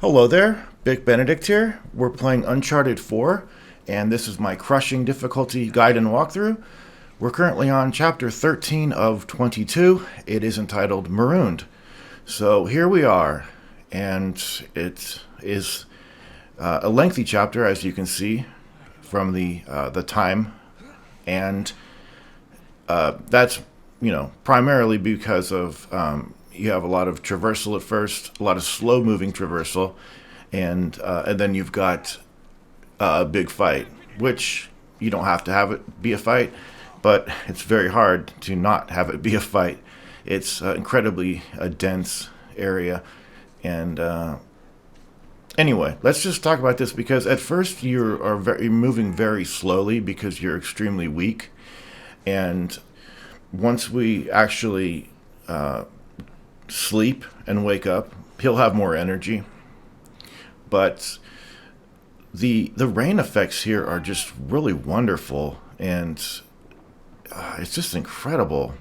Hello there, Big Benedict here. We're playing Uncharted 4, and this is my crushing difficulty guide and walkthrough. We're currently on chapter 13 of 22. It is entitled Marooned. So here we are, and it is a lengthy chapter, as you can see from the time, and that's primarily because of you have a lot of traversal at first, a lot of slow moving traversal, and then you've got a big fight, which you don't have to have it be a fight, but it's very hard to not have it be a fight. It's incredibly a dense area, and anyway, let's just talk about this because at first you're moving very slowly because you're extremely weak, and once we actually sleep and wake up, he'll have more energy. But the rain effects here are just really wonderful, and it's just incredible.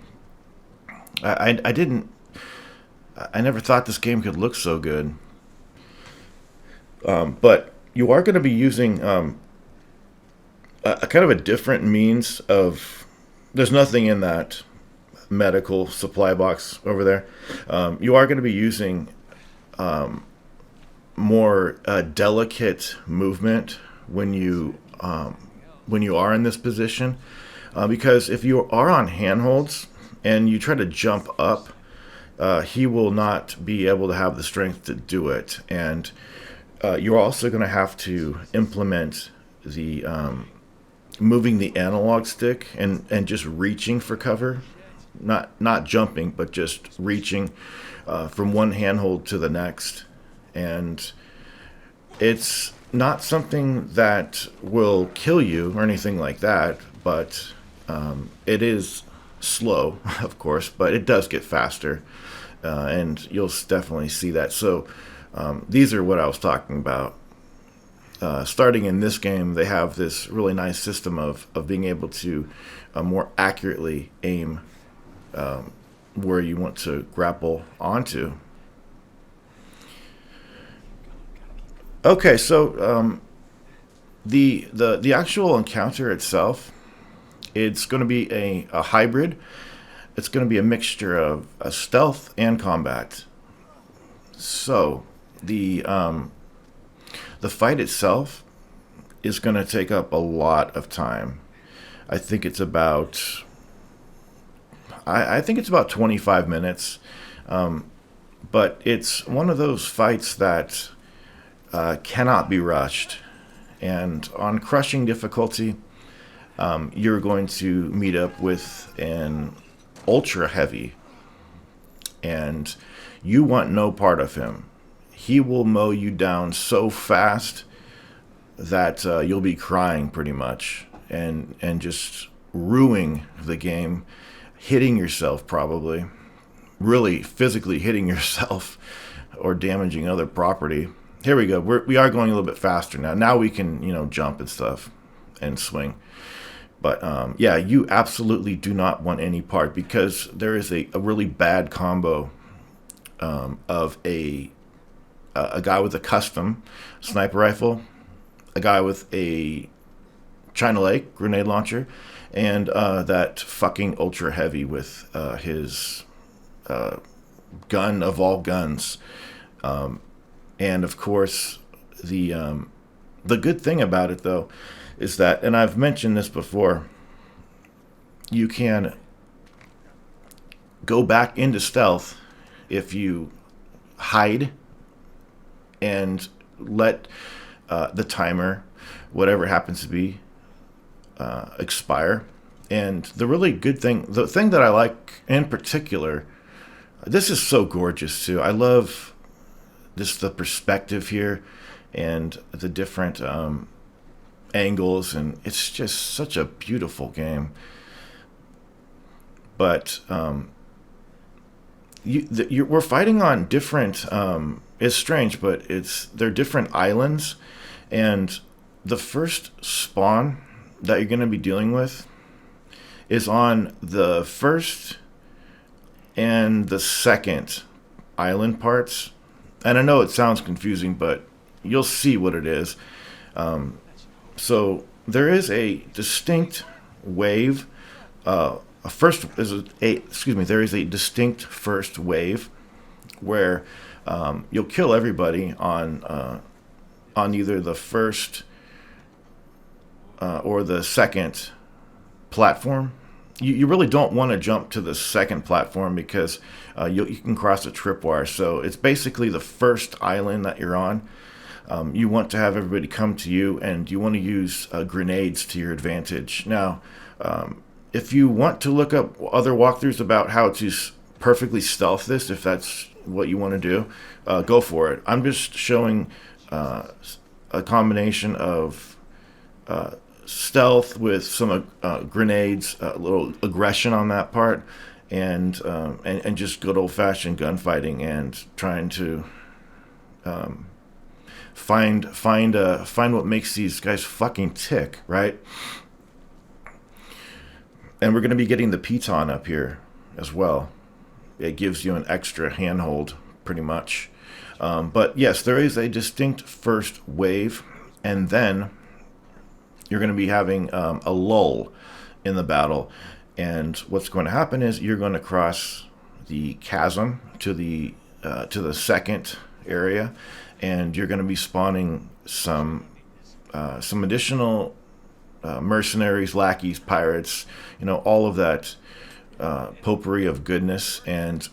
I didn't I never thought this game could look so good. But you are going to be using a kind of a different means of. There's nothing in that medical supply box over there. You are going to be using more delicate movement when you are in this position, because if you are on handholds and you try to jump up, he will not be able to have the strength to do it, and you're also going to have to implement the moving the analog stick and just reaching for cover, not jumping, but just reaching from one handhold to the next. And it's not something that will kill you or anything like that, but it is slow, of course, but it does get faster, and you'll definitely see that. So these are what I was talking about. Starting in this game, they have this really nice system of being able to more accurately aim where you want to grapple onto. Okay, so the actual encounter itself, it's going to be a hybrid. It's going to be a mixture of stealth and combat. So the fight itself is going to take up a lot of time. I think it's about I think it's about 25 minutes, but it's one of those fights that cannot be rushed. And on crushing difficulty, you're going to meet up with an ultra heavy, and you want no part of him. He will mow you down so fast that you'll be crying pretty much, and just ruining the game, hitting yourself probably, really physically hitting yourself or damaging other property. Here we go. We are going a little bit faster now. Now we can jump and stuff and swing. But yeah, you absolutely do not want any part, because there is a really bad combo of a guy with a custom sniper rifle, a guy with a China Lake grenade launcher, and that fucking ultra heavy with his gun of all guns. And of course, the good thing about it though is that, and I've mentioned this before, you can go back into stealth if you hide and let the timer, whatever it happens to be, expire. And the really good thing, the thing that I like in particular, this is so gorgeous too. I love just the perspective here and the different angles, and it's just such a beautiful game. But we're fighting on different. It's strange, but they're different islands, and the first spawn that you're going to be dealing with is on the first and the second island parts, And I know it sounds confusing, but you'll see what it is. So there is a distinct wave. A first is a excuse me. There is a distinct first wave where you'll kill everybody on either the first or the second platform. You really don't want to jump to the second platform because you can cross a tripwire. So it's basically the first island that you're on. You want to have everybody come to you, and you want to use grenades to your advantage. Now, if you want to look up other walkthroughs about how to perfectly stealth this, if that's what you want to do, go for it. I'm just showing a combination of stealth with some grenades, a little aggression on that part, and just good old fashioned gunfighting and trying to find what makes these guys fucking tick, right? And we're going to be getting the piton up here as well. It gives you an extra handhold, pretty much. But yes, there is a distinct first wave, and then you're going to be having a lull in the battle. And what's going to happen is you're going to cross the chasm to the second area, and you're going to be spawning some additional mercenaries, lackeys, pirates, all of that potpourri of goodness, and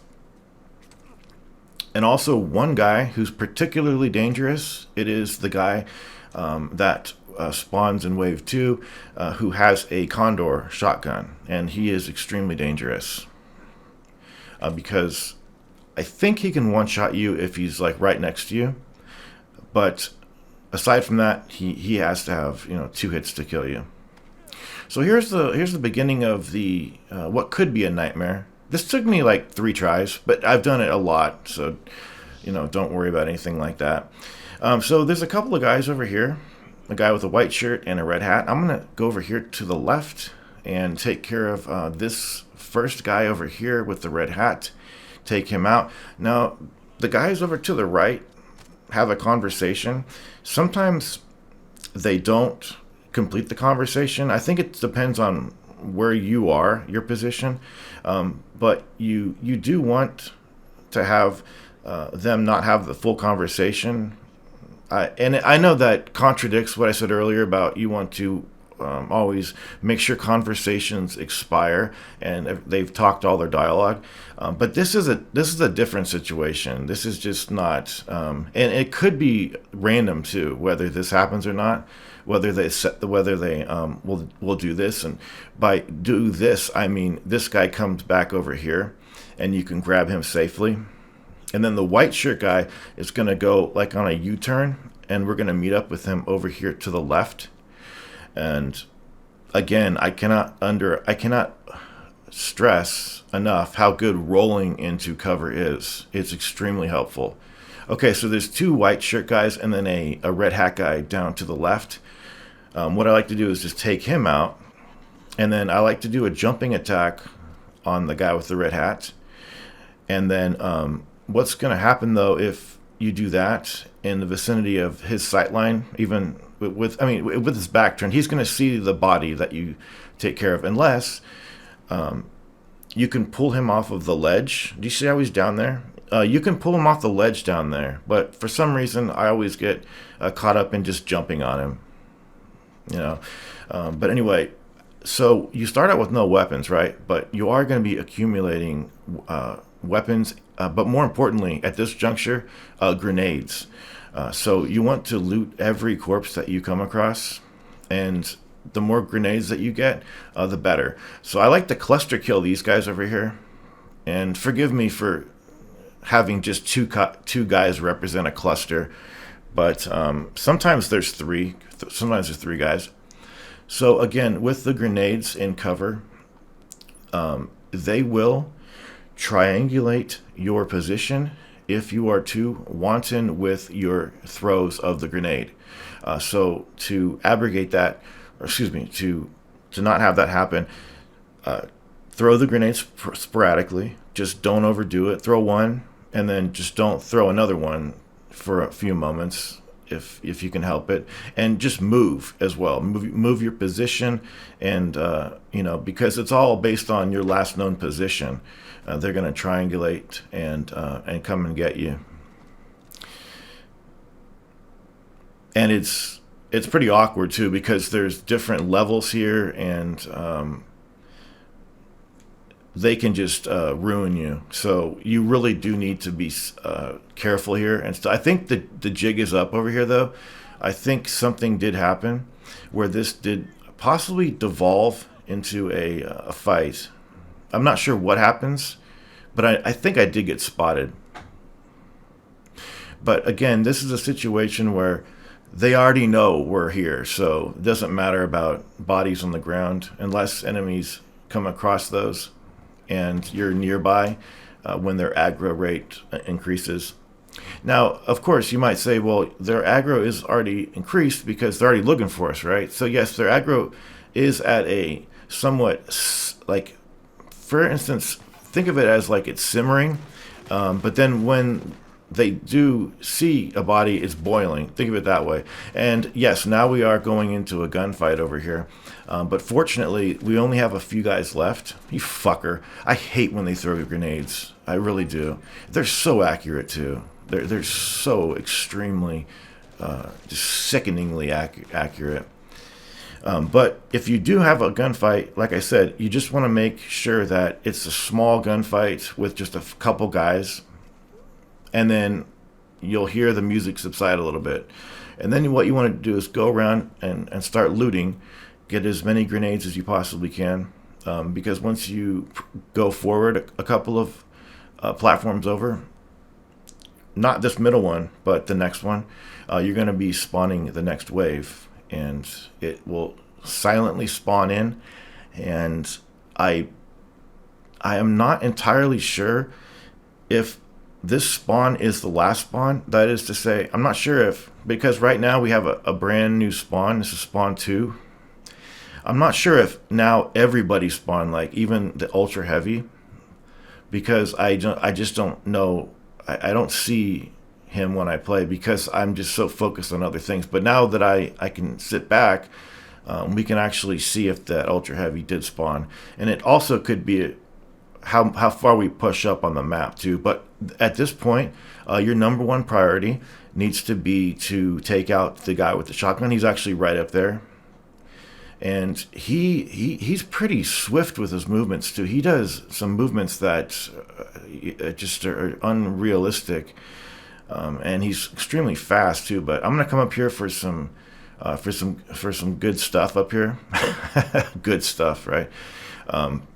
also one guy who's particularly dangerous. It is the guy that spawns in wave 2, who has a Condor shotgun, and he is extremely dangerous because I think he can one-shot you if he's like right next to you, but aside from that, he has to have 2 hits to kill you. So here's the beginning of the what could be a nightmare. This took me like 3 tries, but I've done it a lot, so don't worry about anything like that. So there's a couple of guys over here, a guy with a white shirt and a red hat. I'm gonna go over here to the left and take care of this first guy over here with the red hat. Take him out. Now the guys over to the right have a conversation. Sometimes they don't complete the conversation. I think it depends on where you are, your position, but you do want to have them not have the full conversation. And I know that contradicts what I said earlier about you want to always make sure conversations expire and they've talked all their dialogue. But this is a different situation. This is just not, and it could be random too, whether this happens or not. Whether they will do this, and by do this I mean this guy comes back over here, and you can grab him safely, and then the white shirt guy is going to go like on a U-turn, and we're going to meet up with him over here to the left. And again, I cannot stress enough how good rolling into cover is. It's extremely helpful. Okay, so there's 2 white shirt guys and then a red hat guy down to the left. What I like to do is just take him out, and then I like to do a jumping attack on the guy with the red hat. And then what's going to happen though if you do that in the vicinity of his sight line, even with his back turned, he's going to see the body that you take care of, unless you can pull him off of the ledge. Do you see how he's down there? You can pull him off the ledge down there, but for some reason I always get caught up in just jumping on him. But anyway, so you start out with no weapons, right? But you are going to be accumulating weapons, but more importantly, at this juncture, grenades. So you want to loot every corpse that you come across, and the more grenades that you get, the better. So I like to cluster kill these guys over here, and forgive me for having just two guys represent a cluster, but sometimes there's 3. Sometimes there's 3 guys. So again, with the grenades in cover, they will triangulate your position if you are too wanton with your throws of the grenade. So to abrogate that, or excuse me, to not have that happen, throw the grenades sporadically. Just don't overdo it. Throw one and then just don't throw another one for a few moments if you can help it, and just move as well. Move your position, and because it's all based on your last known position. They're going to triangulate and come and get you. And it's pretty awkward too, because there's different levels here, and they can just ruin you. So you really do need to be careful here. And so I think the jig is up over here, though. I think something did happen where this did possibly devolve into a fight. I'm not sure what happens, but I think I did get spotted. But again, this is a situation where they already know we're here, so it doesn't matter about bodies on the ground unless enemies come across those and you're nearby when their aggro rate increases. Now, of course, you might say, well, their aggro is already increased because they're already looking for us, right? So yes, their aggro is at a somewhat, like, for instance, think of it as like it's simmering, but then when they do see a body, it's boiling. Think of it that way. And yes, now we are going into a gunfight over here. But fortunately, we only have a few guys left. You fucker. I hate when they throw grenades. I really do. They're so accurate, too. They're so extremely, just sickeningly accurate. But if you do have a gunfight, like I said, you just want to make sure that it's a small gunfight with just a couple guys. And then you'll hear the music subside a little bit. And then what you want to do is go around and start looting. Get as many grenades as you possibly can. Because once you go forward a couple of platforms over, not this middle one, but the next one, you're going to be spawning the next wave. And it will silently spawn in. And I am not entirely sure if this spawn is the last spawn. That is to say, I'm not sure if, because right now we have a brand new spawn. This is spawn 2. I'm not sure if now everybody spawned, like even the ultra heavy, because I just don't know. I don't see him when I play because I'm just so focused on other things. But now that I can sit back, we can actually see if that ultra heavy did spawn. And it also could be how far we push up on the map too. But at this point, your number one priority needs to be to take out the guy with the shotgun. He's actually right up there. And he's pretty swift with his movements too. He does some movements that just are unrealistic, and he's extremely fast too. But I'm gonna come up here for some good stuff up here. Good stuff, right?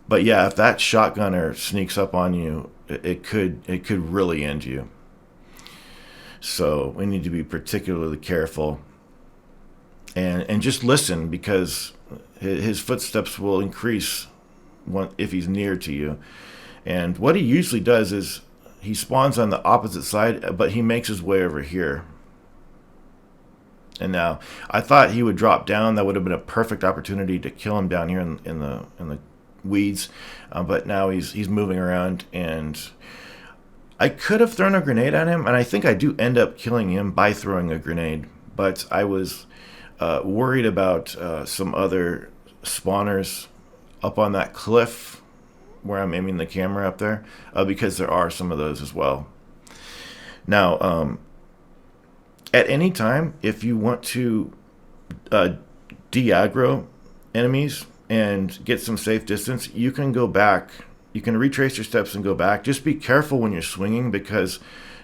But yeah, if that shotgunner sneaks up on you, it could really end you. So we need to be particularly careful. And just listen, because his footsteps will increase if he's near to you. And what he usually does is he spawns on the opposite side, but he makes his way over here. And now I thought he would drop down. That would have been a perfect opportunity to kill him down here in the weeds. But now he's moving around, and I could have thrown a grenade at him, and I think I do end up killing him by throwing a grenade. But I was worried about some other spawners up on that cliff where I'm aiming the camera up there, because there are some of those as well. Now, at any time, if you want to de-aggro enemies and get some safe distance, you can go back. You can retrace your steps and go back. Just be careful when you're swinging, because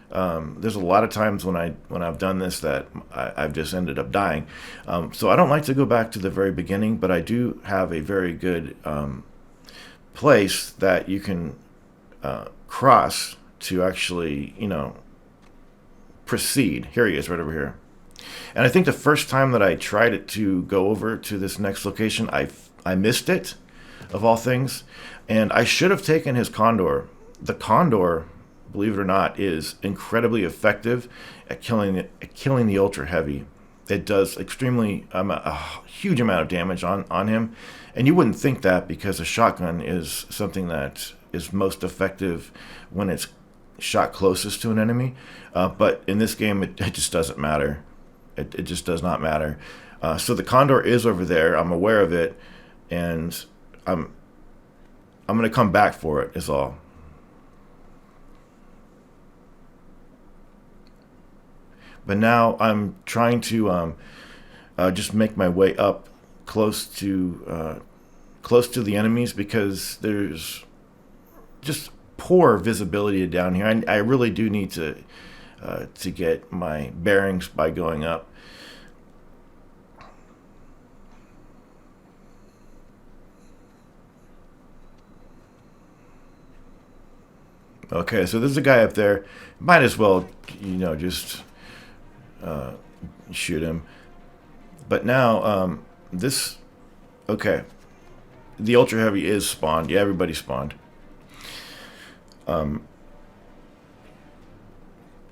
there's a lot of times when I've done this that I've just ended up dying. So I don't like to go back to the very beginning, but I do have a very good place that you can cross to actually, proceed. Here he is, right over here. And I think the first time that I tried it to go over to this next location, I missed it, of all things. And I should have taken his condor. The condor, believe it or not, is incredibly effective at killing the ultra heavy. It does extremely a huge amount of damage on him, and you wouldn't think that, because a shotgun is something that is most effective when it's shot closest to an enemy. But in this game, it just doesn't matter. It just does not matter. So the condor is over there. I'm aware of it, and I'm I'm gonna come back for it. Is all. But now I'm trying to just make my way up close to close to the enemies because there's just poor visibility down here. I really do need to get my bearings by going up. Okay, so there's a guy up there. Might as well, just uh, shoot him. But now, this. Okay, the ultra heavy is spawned. Yeah, everybody spawned. Um,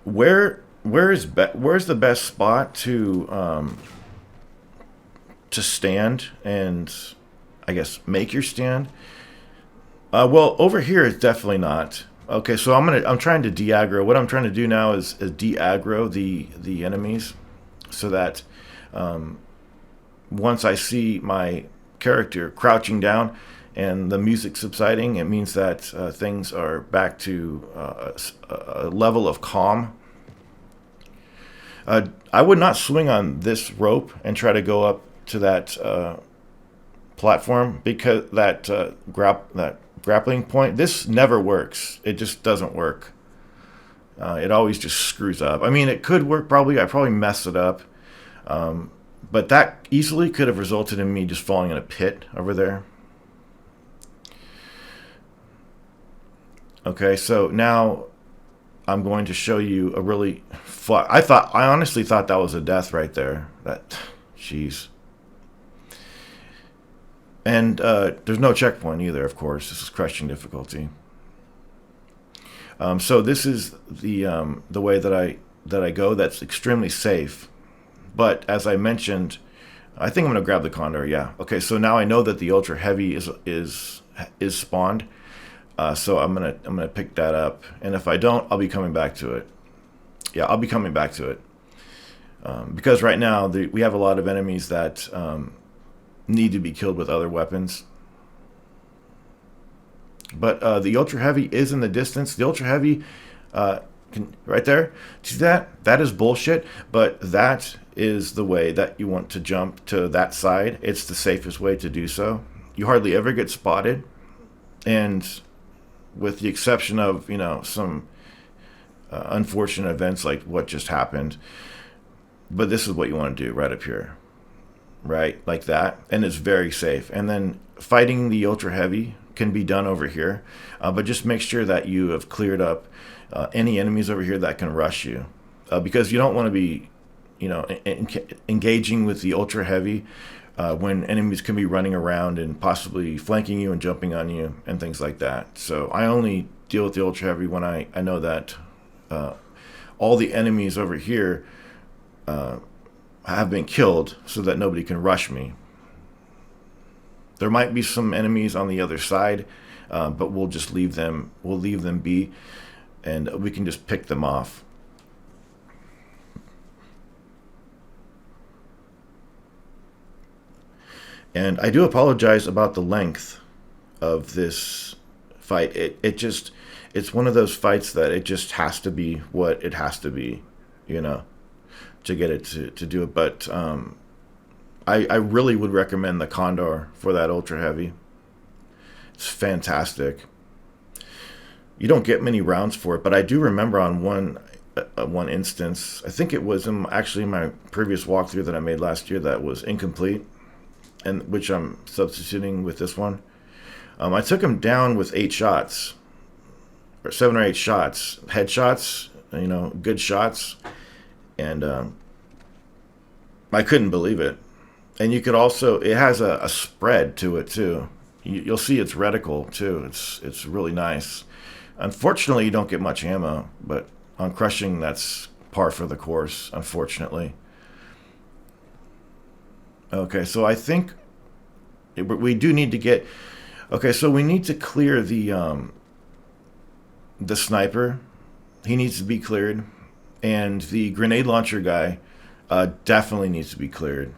where's the best spot to stand and I guess make your stand? Well, over here it's definitely not. Okay, so I'm trying to de-aggro. What I'm trying to do now is de-aggro the enemies, so that um, once I see my character crouching down and the music subsiding, it means that things are back to a level of calm. I would not swing on this rope and try to go up to that platform because that grappling point. This never works. It just doesn't work. It always just screws up. I mean, it could work probably. I probably messed it up, but that easily could have resulted in me just falling in a pit over there. Okay, so now I'm going to show you a really. I honestly thought that was a death right there. Jeez. And there's no checkpoint either, of course. This is crushing difficulty. So this is the way that I go. That's extremely safe. But as I mentioned, I think I'm going to grab the condor. Yeah. Okay. So now I know that the ultra heavy is spawned. So I'm gonna pick that up. And if I don't, I'll be coming back to it. Yeah, I'll be coming back to it. Because right now we have a lot of enemies that need to be killed with other weapons. But the ultra heavy is in the distance. The ultra heavy, right there, see that? That is bullshit. But that is the way that you want to jump to that side. It's the safest way to do so. You hardly ever get spotted, and with the exception of some unfortunate events like what just happened. But this is what you want to do right up here, right, like that, and it's very safe. And then fighting the ultra heavy can be done over here, but just make sure that you have cleared up any enemies over here that can rush you, because you don't want to be engaging with the ultra heavy when enemies can be running around and possibly flanking you and jumping on you and things like that. So I only deal with the ultra heavy when I know that all the enemies over here have been killed, so that nobody can rush me. There might be some enemies on the other side, but we'll just leave them. We'll leave them be, and we can just pick them off. And I do apologize about the length of this fight. It's one of those fights that it just has to be what it has to be, to get it to do it. But I really would recommend the Condor for that ultra heavy. It's fantastic. You don't get many rounds for it, but I do remember on one instance, I think it was actually in my previous walkthrough that I made last year, that was incomplete, and which I'm substituting with this one. I took him down with 8 shots, or 7 or 8 shots, headshots, good shots, and I couldn't believe it. And you could also, it has a spread to it too. You'll see it's reticle too. It's really nice. Unfortunately, you don't get much ammo, but on crushing, that's par for the course, unfortunately. Okay, so I think we do need to get. Okay, so we need to clear the sniper he needs to be cleared, and the grenade launcher guy definitely needs to be cleared.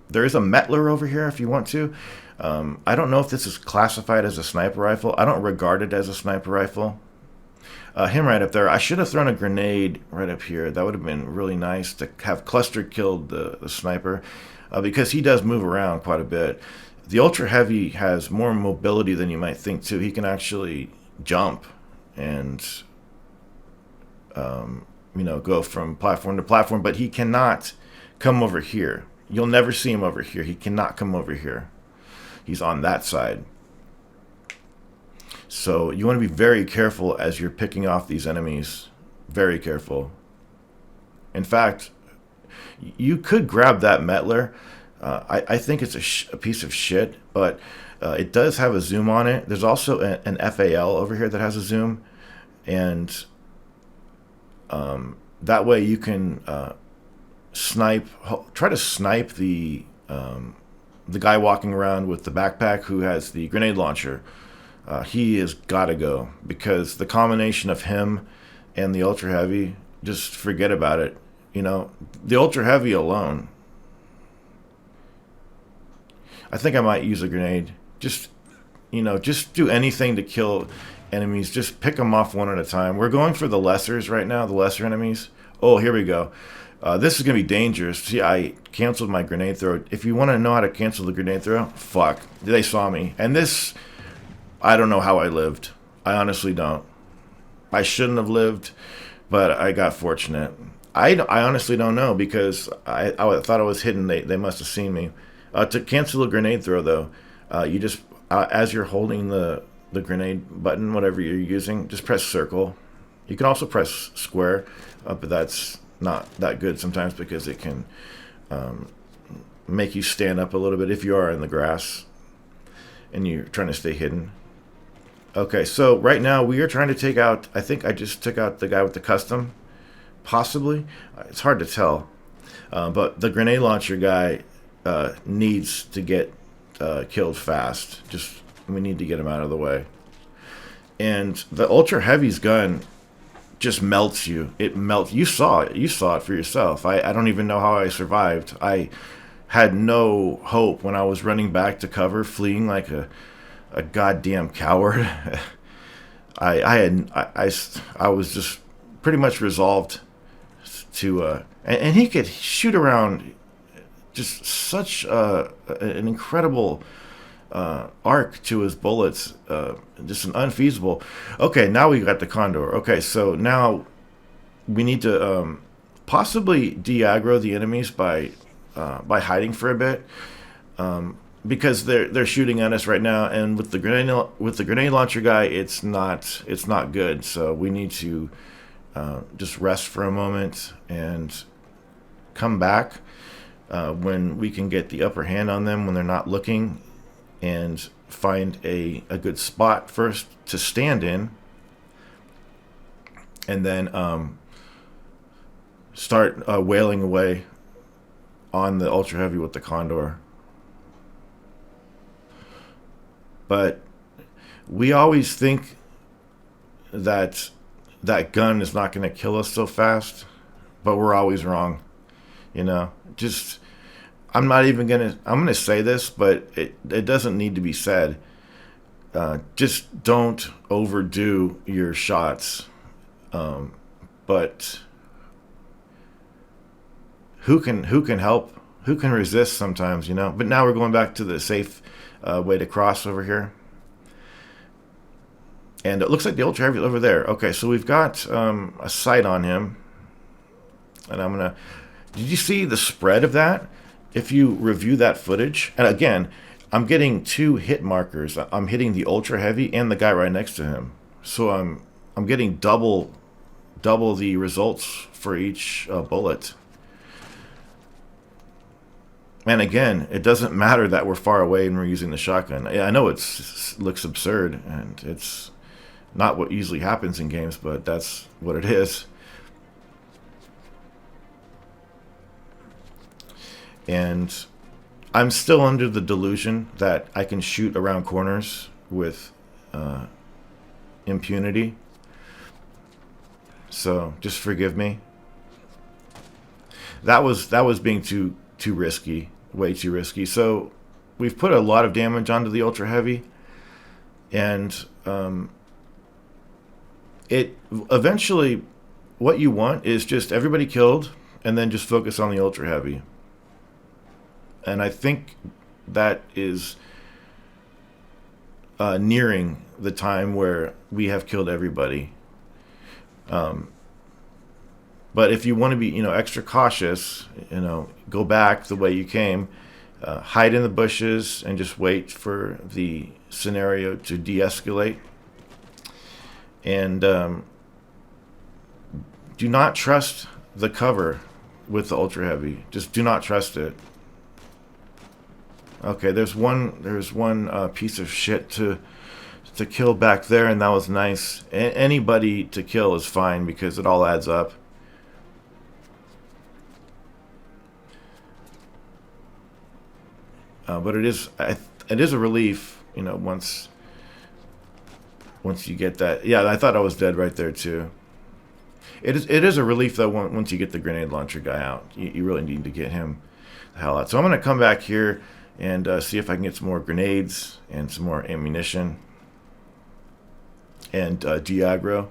There is a Metler over here if you want to. I don't know if this is classified as a sniper rifle. I don't regard it as a sniper rifle. Him right up there. I should have thrown a grenade right up here. That would have been really nice to have cluster killed the sniper, because he does move around quite a bit. The Ultra Heavy has more mobility than you might think too. He can actually jump and go from platform to platform, but he cannot come over here. You'll never see him over here. He cannot come over here. He's on that side. So you want to be very careful as you're picking off these enemies. Very careful. In fact, you could grab that Metler. I think it's a piece of shit, but it does have a zoom on it. There's also an FAL over here that has a zoom, and that way you can try to snipe the guy walking around with the backpack who has the grenade launcher. He has got to go, because the combination of him and the Ultra Heavy, just forget about it. The Ultra Heavy alone, I think I might use a grenade. Just do anything to kill enemies. Just pick them off one at a time. We're going for the lessers right now, the lesser enemies. Oh, here we go. This is going to be dangerous. See, I canceled my grenade throw. If you want to know how to cancel the grenade throw, fuck. They saw me. And this, I don't know how I lived. I honestly don't. I shouldn't have lived, but I got fortunate. I honestly don't know, because I thought I was hidden. They must have seen me. To cancel a grenade throw, though, you just, as you're holding the grenade button, whatever you're using, just press circle. You can also press square, but that's not that good sometimes, because it can make you stand up a little bit if you are in the grass and you're trying to stay hidden. Okay, so right now we are trying to take out, I think I just took out the guy with the custom, possibly. It's hard to tell. But the grenade launcher guy needs to get killed fast. We need to get him out of the way. And the Ultra Heavy's gun just melts you. It melts. You saw it. You saw it for yourself. I don't even know how I survived. I had no hope when I was running back to cover, fleeing like a goddamn coward. I was just pretty much resolved to and he could shoot around just such an incredible arc to his bullets, just an unfeasible. Okay, now we got the Condor. Okay, so now we need to possibly de-aggro the enemies by hiding for a bit, because they're shooting at us right now, and with the grenade launcher guy, it's not good. So we need to just rest for a moment and come back when we can get the upper hand on them when they're not looking, and find a good spot first to stand in, and then start wailing away on the Ultra Heavy with the Condor. But we always think that gun is not going to kill us so fast, but we're always wrong. Just, I'm going to say this, but it doesn't need to be said. Just don't overdo your shots. But who can help? Who can resist sometimes, But now we're going back to the safe way to cross over here. And it looks like the Ultra Heavy is over there. Okay, so we've got a sight on him. And did you see the spread of that? If you review that footage, and again, I'm getting 2 hit markers. I'm hitting the Ultra Heavy and the guy right next to him. So I'm getting double the results for each bullet. And again, it doesn't matter that we're far away and we're using the shotgun. I know it looks absurd, and it's not what usually happens in games, but that's what it is. And I'm still under the delusion that I can shoot around corners with impunity. So just forgive me. That was being too risky, way too risky. So we've put a lot of damage onto the ultra heavy, and it eventually, what you want is just everybody killed, and then just focus on the ultra heavy. And I think that is nearing the time where we have killed everybody. But if you want to be, extra cautious, go back the way you came, hide in the bushes, and just wait for the scenario to de-escalate. And do not trust the cover with the ultra heavy. Just do not trust it. Okay, there's one piece of shit to kill back there, and that was nice. Anybody to kill is fine because it all adds up. But it is a relief, once you get that. Yeah, I thought I was dead right there too. It is a relief though once you get the grenade launcher guy out. You really need to get him the hell out. So I'm gonna come back here and see if I can get some more grenades and some more ammunition and de-aggro.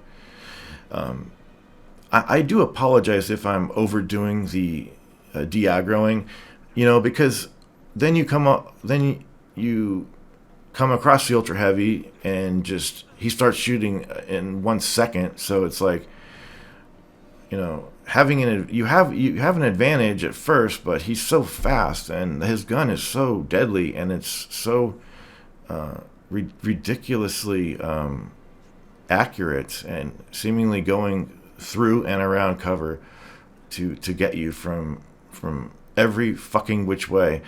I do apologize if I'm overdoing the de-aggroing, because then you come across the ultra heavy and just he starts shooting in 1 second. So it's like, you have an advantage at first, but he's so fast and his gun is so deadly and it's so ridiculously accurate and seemingly going through and around cover to get you from every fucking which way.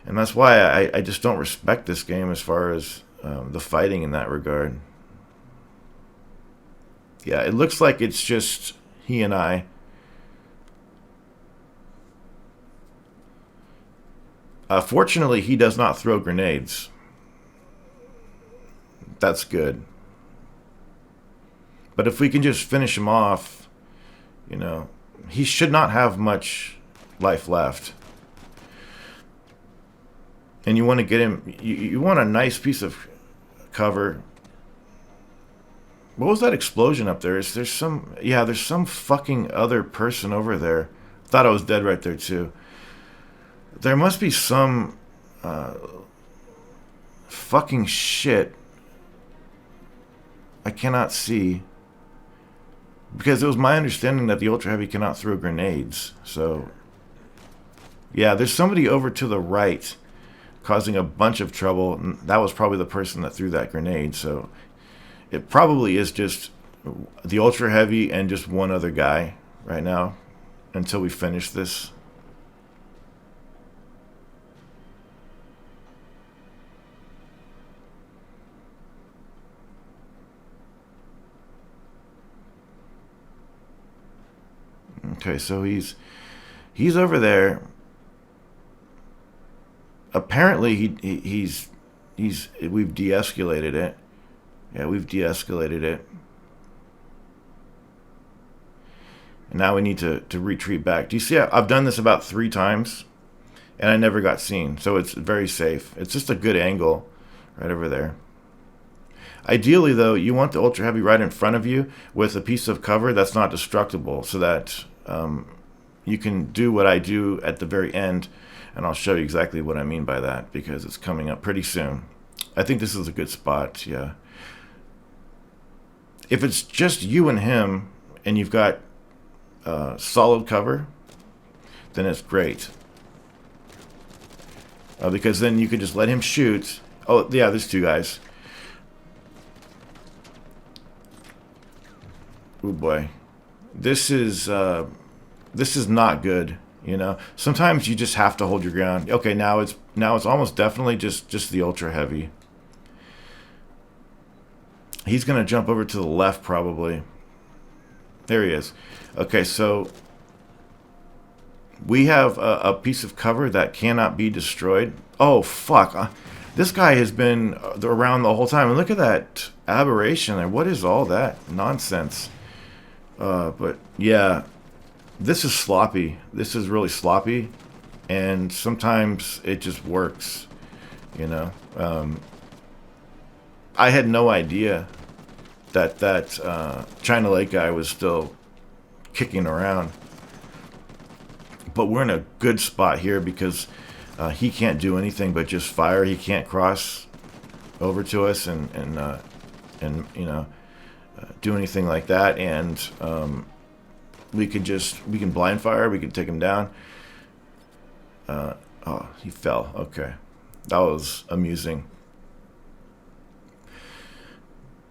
And that's why I just don't respect this game as far as the fighting in that regard. Yeah, it looks like it's just he and I. Fortunately, he does not throw grenades. That's good. But if we can just finish him off, he should not have much life left. And you want to get him, you want a nice piece of cover. What was that explosion up there? There's some fucking other person over there. Thought I was dead right there too. There must be some fucking shit I cannot see. Because it was my understanding that the ultra heavy cannot throw grenades. So yeah, there's somebody over to the right causing a bunch of trouble. That was probably the person that threw that grenade. So it probably is just the ultra heavy and just one other guy right now until we finish this. Okay, so he's over there. Apparently he's we've de-escalated it. Yeah, we've de-escalated it. And now we need to retreat back. Do you see? I've done this about 3 times, and I never got seen. So it's very safe. It's just a good angle right over there. Ideally, though, you want the ultra heavy right in front of you with a piece of cover that's not destructible, so that you can do what I do at the very end. And I'll show you exactly what I mean by that, because it's coming up pretty soon. I think this is a good spot, yeah. If it's just you and him, and you've got solid cover, then it's great. Because then you could just let him shoot. Oh, yeah, there's 2 guys. Oh boy. This is not good. Sometimes you just have to hold your ground. Okay, now it's almost definitely just the ultra heavy. He's gonna jump over to the left probably. There he is. Okay, so we have a piece of cover that cannot be destroyed. Oh fuck! This guy has been around the whole time. And look at that aberration there. What is all that nonsense? But yeah, this is sloppy. This is really sloppy, and sometimes it just works. You know, I had no idea that China Lake guy was still kicking around. But we're in a good spot here because he can't do anything but just fire. He can't cross over to us and you know, do anything like that. And we can blind fire. We can take him down. Oh, he fell. Okay, that was amusing.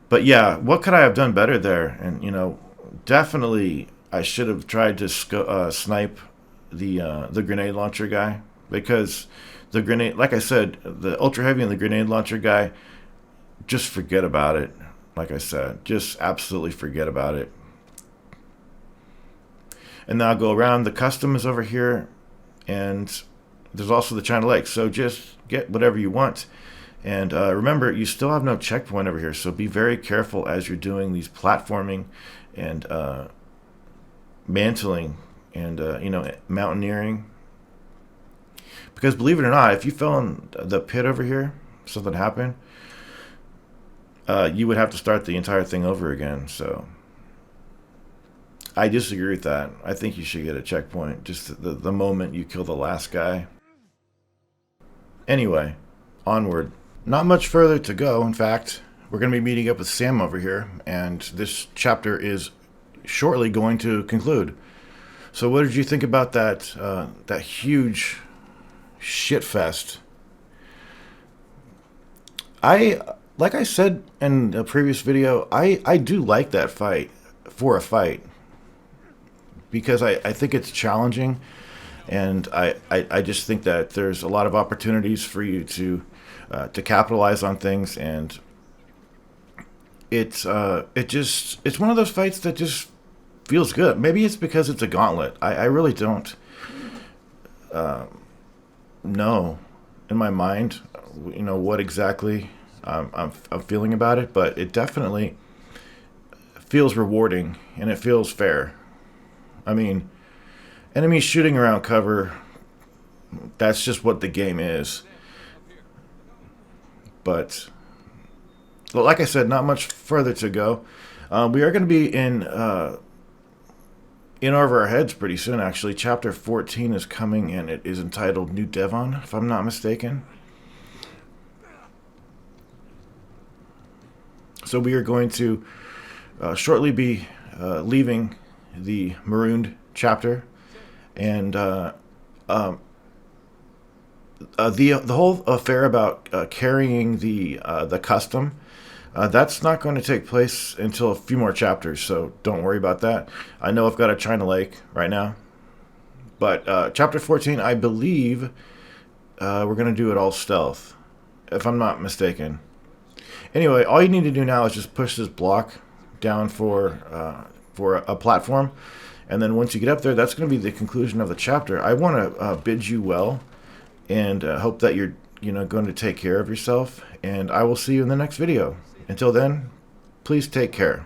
But yeah, what could I have done better there? And you know, definitely I should have tried to snipe the grenade launcher guy, because the grenade, like I said, the ultra heavy and the grenade launcher guy, just forget about it. Like I said, just absolutely forget about it. And now I'll go around. The custom is over here, and there's also the China Lake. So just get whatever you want. And remember, you still have no checkpoint over here, so be very careful as you're doing these platforming and mantling and you know, mountaineering. Because believe it or not, if you fell in the pit over here, something happened, you would have to start the entire thing over again. So I disagree with that. I think you should get a checkpoint just the moment you kill the last guy. Anyway, onward. Not much further to go. In fact, we're going to be meeting up with Sam over here, and this chapter is shortly going to conclude. So, what did you think about that huge shit fest? Like I said in a previous video, I do like that fight for a fight, because I think it's challenging, and I just think that there's a lot of opportunities for you to capitalize on things, and it's one of those fights that just feels good. Maybe it's because it's a gauntlet. I really don't know in my mind, you know, what exactly I'm feeling about it, but it definitely feels rewarding and it feels fair. I mean, enemies shooting around cover, that's just what the game is. But well, like I said, not much further to go. We are going to be in over our heads pretty soon, actually. Chapter 14 is coming, and it is entitled New Devon, if I'm not mistaken. So we are going to shortly be leaving the Marooned chapter, and the whole affair about carrying the custom, that's not going to take place until a few more chapters, so don't worry about that. I know I've got a China Lake right now, but chapter 14, I believe we're going to do it all stealth, if I'm not mistaken. Anyway, all you need to do now is just push this block down for a platform, and then once you get up there, that's going to be the conclusion of the chapter. I want to bid you well, and hope that you're going to take care of yourself, and I will see you in the next video. Until then, please take care.